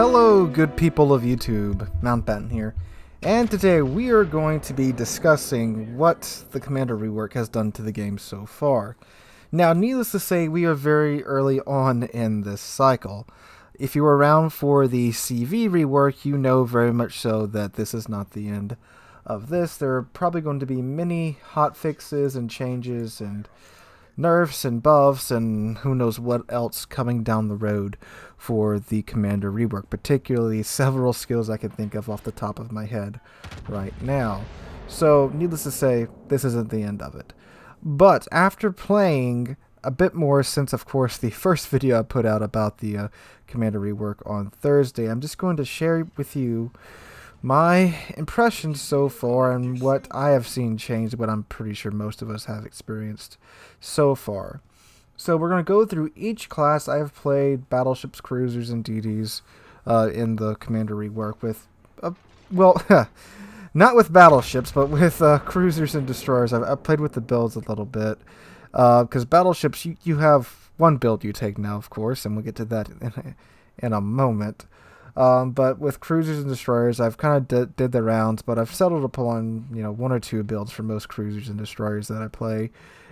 Hello, good people of YouTube, Mountbatten here, and today we are going to be discussing what the Commander rework has done to the game so far. Now, needless to say, we are very early on in this cycle. If you were around for the CV rework, you know very much so that this is not the end of this. There are probably going to be many hotfixes and changes and nerfs and buffs and who knows what else coming down the road for the Commander rework, particularly several skills I can think of off the top of my head right now. So, needless to say, this isn't the end of it. But after playing a bit more since, of course, the first video I put out about the Commander rework on Thursday, I'm just going to share with you my impressions so far and what I have seen change, what I'm pretty sure most of us have experienced so far. So we're going to go through each class. I have played battleships, cruisers, and DDs in the Commander rework with, well, not with battleships, but with cruisers and destroyers. I've played with the builds a little bit, because battleships, you have one build you take now, of course, and we'll get to that in a moment. But with cruisers and destroyers, I've kind of did the rounds, but I've settled upon, one or two builds for most cruisers and destroyers that I play.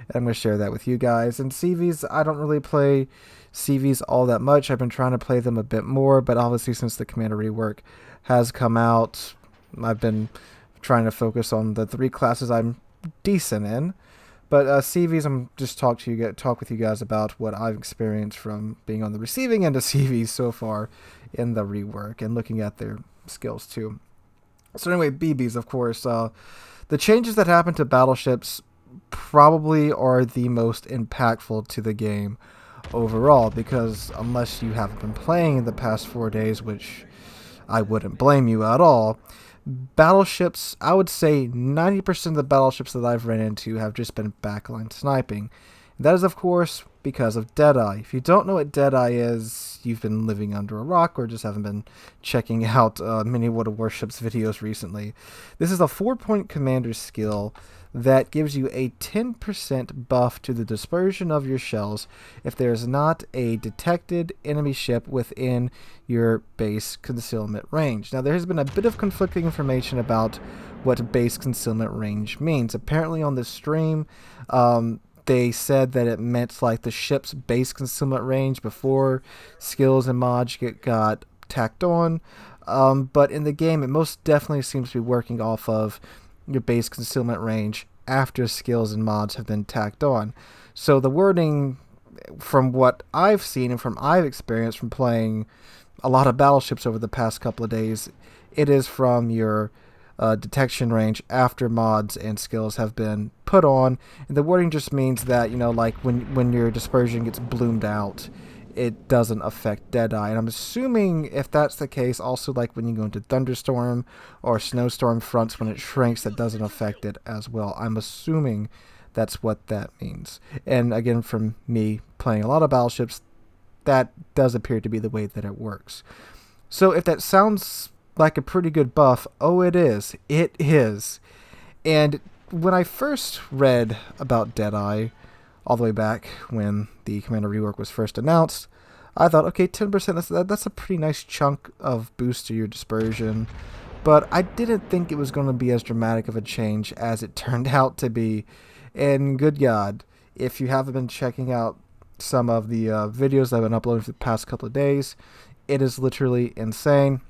And I'm going to share that with you guys. And CVs, I don't really play CVs all that much. I've been trying to play them a bit more, but obviously since the Commander rework has come out, I've been trying to focus on the three classes I'm decent in. But CVs, I'm just talk with you guys about what I've experienced from being on the receiving end of CVs so far in the rework and looking at their skills too. So anyway, BBs, of course, the changes that happened to battleships probably are the most impactful to the game overall, because unless you haven't been playing in the past 4 days, which I wouldn't blame you at all, battleships, I would say 90% of the battleships that I've ran into have just been backline sniping. And that is, of course, because of Deadeye. If you don't know what Deadeye is, you've been living under a rock or just haven't been checking out many Warships videos recently. This is a 4-point commander skill that gives you a 10% buff to the dispersion of your shells if there is not a detected enemy ship within your base concealment range. Now, there has been a bit of conflicting information about what base concealment range means. Apparently on this stream, they said that it meant like the ship's base concealment range before skills and mods got tacked on. But in the game, it most definitely seems to be working off of your base concealment range after skills and mods have been tacked on. So the wording, from what I've seen and from I've experienced from playing a lot of battleships over the past couple of days, it is from your detection range after mods and skills have been put on. And the wording just means that, like when your dispersion gets bloomed out, it doesn't affect Deadeye. And I'm assuming if that's the case, also like when you go into thunderstorm or snowstorm fronts, when it shrinks, that doesn't affect it as well. I'm assuming that's what that means. And again, from me playing a lot of battleships, that does appear to be the way that it works. So if that sounds like a pretty good buff, oh, it is. It is. And when I first read about Deadeye, all the way back when the Commander rework was first announced, I thought, okay, 10%, that's a pretty nice chunk of boost to your dispersion. But I didn't think it was going to be as dramatic of a change as it turned out to be. And good God, if you haven't been checking out some of the videos that I've been uploading for the past couple of days, it is literally insane.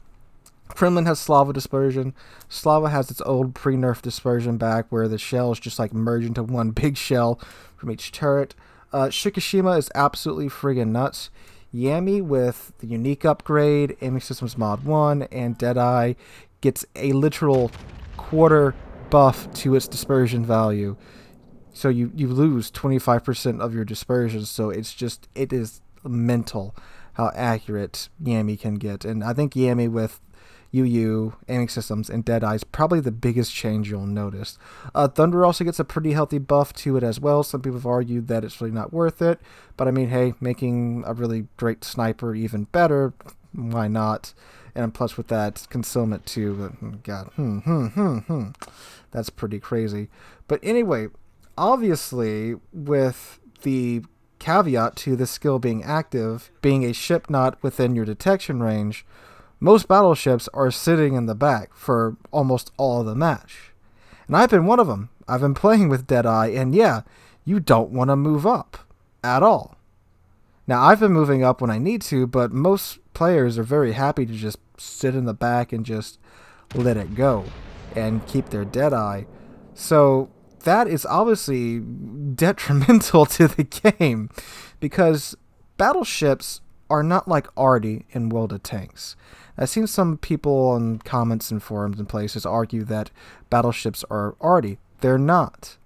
Kremlin has Slava dispersion. Slava has its old pre-nerf dispersion back where the shells just like merge into one big shell from each turret. Shikishima is absolutely friggin' nuts. Yami with the unique upgrade, Aiming Systems Mod 1, and Deadeye gets a literal quarter buff to its dispersion value. So you lose 25% of your dispersion, so it is mental how accurate Yami can get. And I think Yami with UU, aiming systems, and Deadeye is probably the biggest change you'll notice. Thunder also gets a pretty healthy buff to it as well. Some people have argued that it's really not worth it, but I mean, hey, making a really great sniper even better, why not? And plus with that concealment too, God, that's pretty crazy. But anyway, obviously with the caveat to this skill being active, being a ship not within your detection range, Most battleships are sitting in the back for almost all of the match. And I've been one of them. I've been playing with Deadeye, and yeah, you don't want to move up at all. Now, I've been moving up when I need to, but most players are very happy to just sit in the back and just let it go and keep their Deadeye. So that is obviously detrimental to the game, because battleships are not like Arty in World of Tanks. I've seen some people in comments and forums and places argue that battleships are Arty. They're not.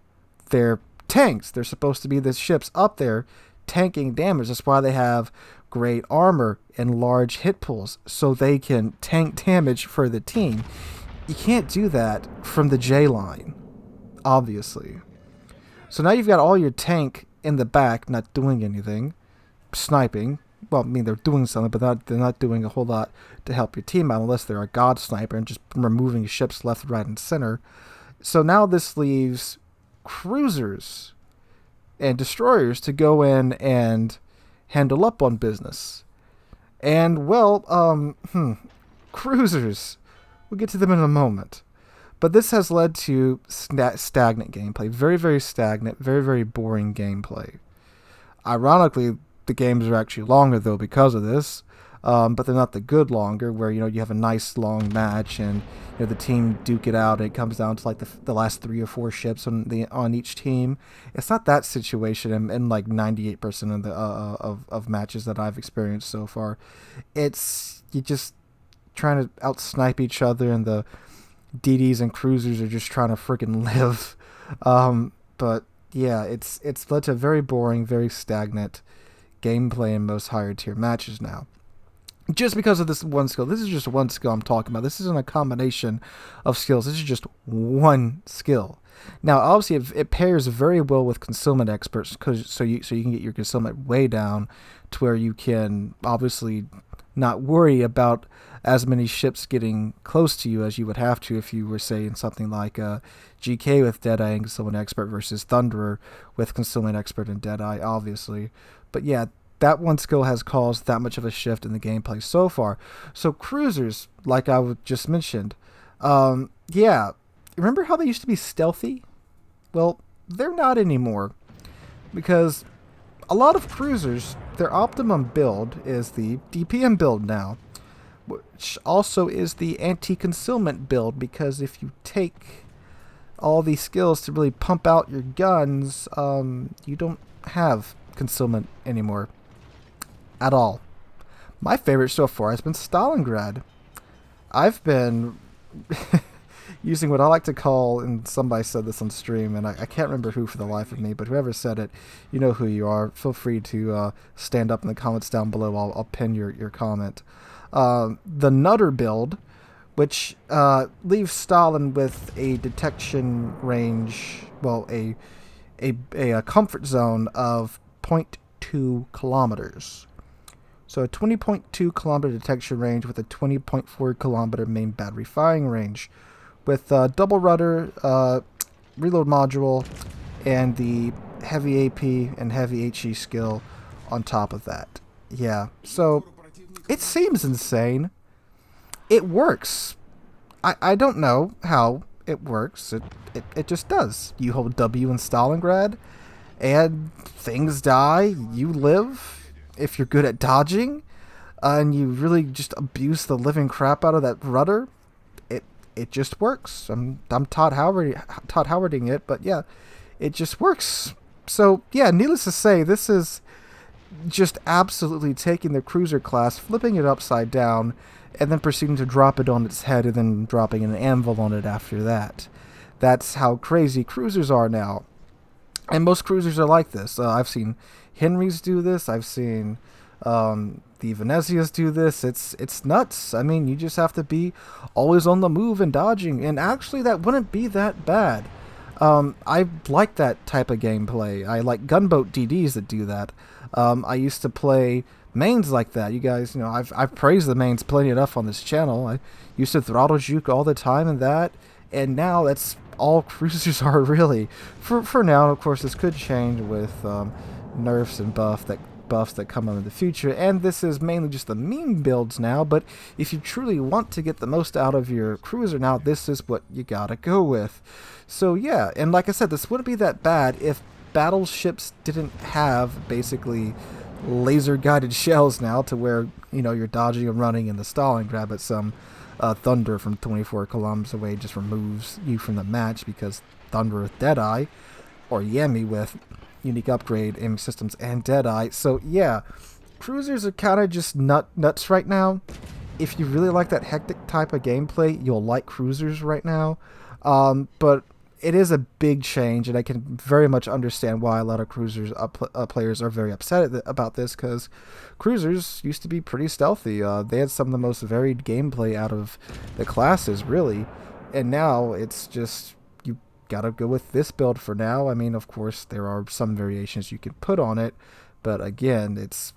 They're tanks. They're supposed to be the ships up there tanking damage. That's why they have great armor and large hit pools, so they can tank damage for the team. You can't do that from the J line, obviously. So now you've got all your tank in the back not doing anything, sniping. Well, I mean, they're doing something, but they're not doing a whole lot to help your team out unless they're a god sniper and just removing ships left, right, and center. So now this leaves cruisers and destroyers to go in and handle up on business. And, well, cruisers. We'll get to them in a moment. But this has led to stagnant gameplay. Very, very stagnant, very, very boring gameplay. Ironically, the games are actually longer, though, because of this. But they're not the good longer, where, you have a nice long match and the team duke it out and it comes down to like the last 3 or 4 ships on each team. It's not that situation in like 98% of the of matches that I've experienced so far. It's you just trying to outsnipe each other, and the DDs and cruisers are just trying to freaking live. But yeah, it's led to very boring, very stagnant gameplay in most higher tier matches now. Just because of this one skill. This is just one skill I'm talking about. This isn't a combination of skills. This is just one skill. Now, obviously, it pairs very well with concealment experts, so you can get your concealment way down to where you can obviously not worry about as many ships getting close to you as you would have to if you were saying something like GK with Deadeye and concealment expert versus Thunderer with concealment expert and Deadeye, obviously. But yeah, that one skill has caused that much of a shift in the gameplay so far. So cruisers, like I just mentioned, yeah, remember how they used to be stealthy? Well, they're not anymore, because a lot of cruisers, their optimum build is the DPM build now, which also is the anti-concealment build, because if you take all these skills to really pump out your guns, you don't have concealment anymore at all. My favorite so far has been Stalingrad. I've been using what I like to call, and somebody said this on stream, and I can't remember who for the life of me, but whoever said it, you know who you are. Feel free to stand up in the comments down below. I'll pin your comment. The Nutter build, which leaves Stalin with a detection range, well, a comfort zone of 0.2 kilometers. So a 20.2 kilometer detection range with a 20.4 kilometer main battery firing range, with double rudder, reload module, and the heavy AP and heavy HE skill on top of that. Yeah, so it seems insane. It works. I don't know how it works. It just does. You hold W in Stalingrad, and things die. You live if you're good at dodging, and you really just abuse the living crap out of that rudder. It just works. I'm Todd Howarding it, but yeah, it just works. So yeah, needless to say, this is just absolutely taking the cruiser class, flipping it upside down, and then proceeding to drop it on its head, and then dropping an anvil on it after that. That's how crazy cruisers are now. And most cruisers are like this. I've seen Henrys do this. I've seen the Venezias do this. It's nuts. I mean, you just have to be always on the move and dodging. And actually, that wouldn't be that bad. I like that type of gameplay. I like gunboat DDs that do that. I used to play mains like that. You guys, I've praised the mains plenty enough on this channel. I used to throttle juke all the time in that. And now that's all cruisers are really. For now, of course, this could change with nerfs and buff that buffs that come out in the future, and this is mainly just the meme builds now, but if you truly want to get the most out of your cruiser now, this is what you gotta go with. So yeah, and like I said, this wouldn't be that bad if battleships didn't have basically laser guided shells now, to where, you know, you're dodging and running in the Stalingrad, but some thunder from 24 kilometers away just removes you from the match, because thunder with Deadeye, or Yemi with unique upgrade, aiming systems, and Deadeye. So yeah, cruisers are kind of just nuts right now. If you really like that hectic type of gameplay, you'll like cruisers right now. But it is a big change, and I can very much understand why a lot of cruisers players are very upset about this, because cruisers used to be pretty stealthy. They had some of the most varied gameplay out of the classes, really, and now it's just, you gotta go with this build for now. I mean, of course, there are some variations you can put on it, but again, it's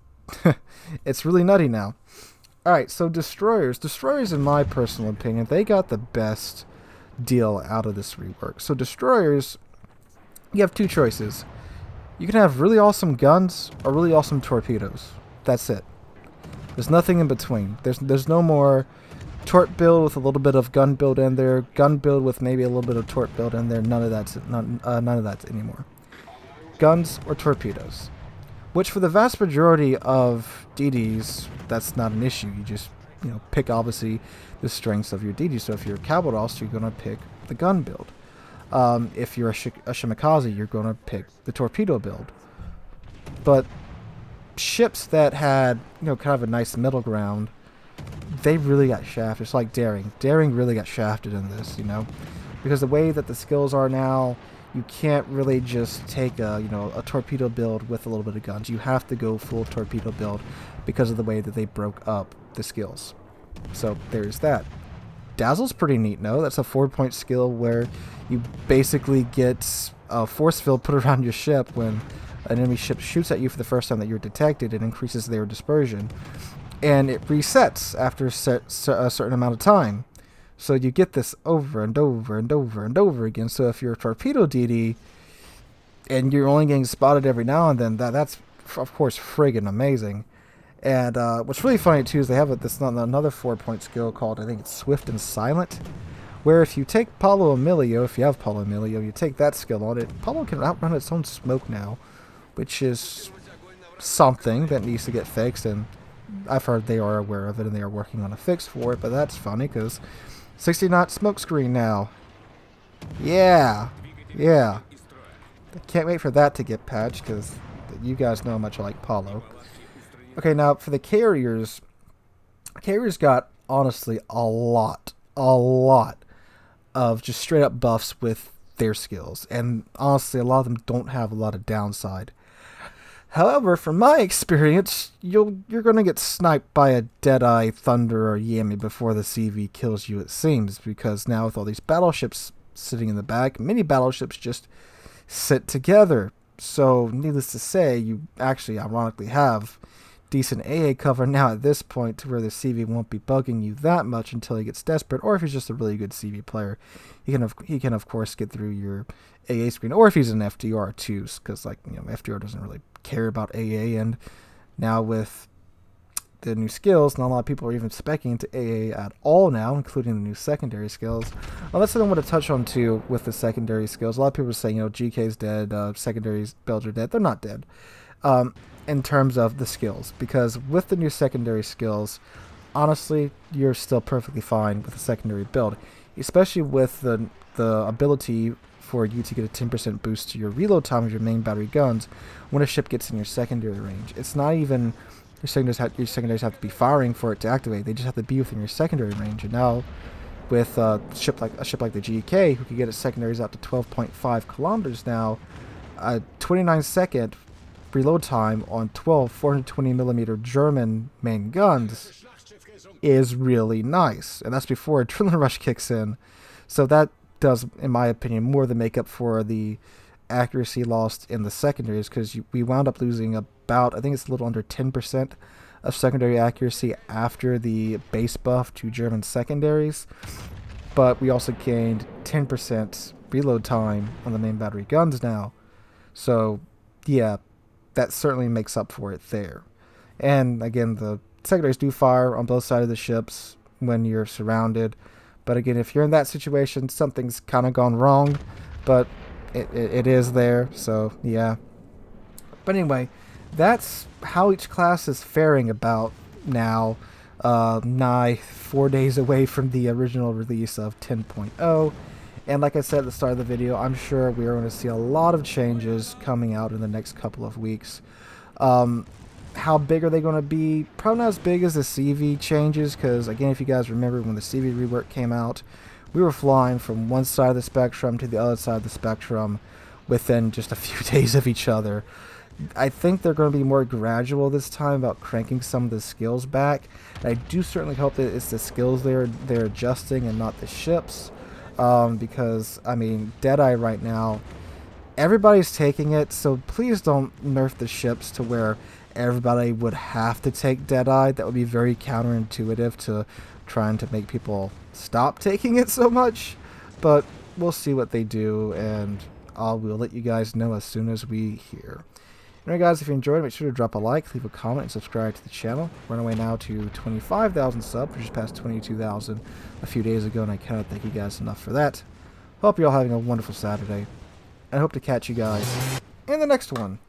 it's really nutty now. Alright, so destroyers, in my personal opinion, they got the best deal out of this rework. So destroyers, you have two choices. You can have really awesome guns or really awesome torpedoes. That's it. There's nothing in between. There's no more tort build with a little bit of gun build in there, gun build with maybe a little bit of tort build in there. None of that anymore. Guns or torpedoes, which for the vast majority of DDs, that's not an issue. You just, you know, pick obviously the strengths of your DD. So if you're a Cabaldos, you're going to pick the gun build. If you're a Shimikaze, you're going to pick the torpedo build. But ships that had, you know, kind of a nice middle ground, they really got shafted. It's like Daring. Daring really got shafted in this, you know, because the way that the skills are now, you can't really just take a, you know, a torpedo build with a little bit of guns. You have to go full torpedo build because of the way that they broke up the skills. So there's that. Dazzle's pretty neat, no? That's a 4-point skill where you basically get a force field put around your ship when an enemy ship shoots at you for the first time that you're detected. It increases their dispersion, and it resets after a certain amount of time. So you get this over and over and over and over again. So if you're a torpedo DD and you're only getting spotted every now and then, that's of course friggin' amazing. And what's really funny too is they have another 4-point skill called, I think it's Swift and Silent, where if you take Paulo Emilio, if you have Paulo Emilio, you take that skill on it, Paulo can outrun its own smoke now, which is something that needs to get fixed, and I've heard they are aware of it and they are working on a fix for it. But that's funny because 60-knot smoke screen now. Yeah. I can't wait for that to get patched, because you guys know how much I like Paulo. Okay, now for the carriers got, honestly, a lot of just straight up buffs with their skills, and honestly, a lot of them don't have a lot of downside. However, from my experience, you're going to get sniped by a Deadeye, Thunder, or Yami before the CV kills you, it seems, because now with all these battleships sitting in the back, many battleships just sit together. So, needless to say, you actually ironically have decent AA cover now at this point, to where the CV won't be bugging you that much until he gets desperate, or if he's just a really good CV player, he can of course get through your AA screen, or if he's an FDR too, because, like, you know, FDR doesn't really care about AA, and now with the new skills, not a lot of people are even speccing into AA at all now, including the new secondary skills. Well, that's something I want to touch on too with the secondary skills. A lot of people are saying, you know, GK's dead, secondary builds are dead. They're not dead. In terms of the skills, because with the new secondary skills, honestly, you're still perfectly fine with a secondary build, especially with the ability for you to get a 10% boost to your reload time of your main battery guns when a ship gets in your secondary range. It's not even your secondaries have to be firing for it to activate. They just have to be within your secondary range. And now with a ship like the GK, who can get its secondaries out to 12.5 kilometers now, a 29-second reload time on 12 420mm German main guns is really nice, and that's before adrenaline rush kicks in. So that does, in my opinion, more than make up for the accuracy lost in the secondaries, because we wound up losing about, I think it's a little under 10% of secondary accuracy after the base buff to German secondaries, but we also gained 10% reload time on the main battery guns now. So yeah, that certainly makes up for it there. And again, the secondaries do fire on both sides of the ships when you're surrounded. But again, if you're in that situation, something's kind of gone wrong. But it is there, so yeah. But anyway, that's how each class is faring about now. Nigh 4 days away from the original release of 10.0. And like I said at the start of the video, I'm sure we are going to see a lot of changes coming out in the next couple of weeks. How big are they going to be? Probably not as big as the CV changes, because again, if you guys remember when the CV rework came out, we were flying from one side of the spectrum to the other side of the spectrum within just a few days of each other. I think they're going to be more gradual this time about cranking some of the skills back. And I do certainly hope that it's the skills they're adjusting and not the ships. Because, I mean, Deadeye right now, everybody's taking it, so please don't nerf the ships to where everybody would have to take Deadeye. That would be very counterintuitive to trying to make people stop taking it so much. But we'll see what they do, and we'll let you guys know as soon as we hear. Anyway guys, if you enjoyed, make sure to drop a like, leave a comment, and subscribe to the channel. We're on our way now to 25,000 subs. We just passed 22,000 a few days ago, and I cannot thank you guys enough for that. Hope you're all having a wonderful Saturday, and I hope to catch you guys in the next one.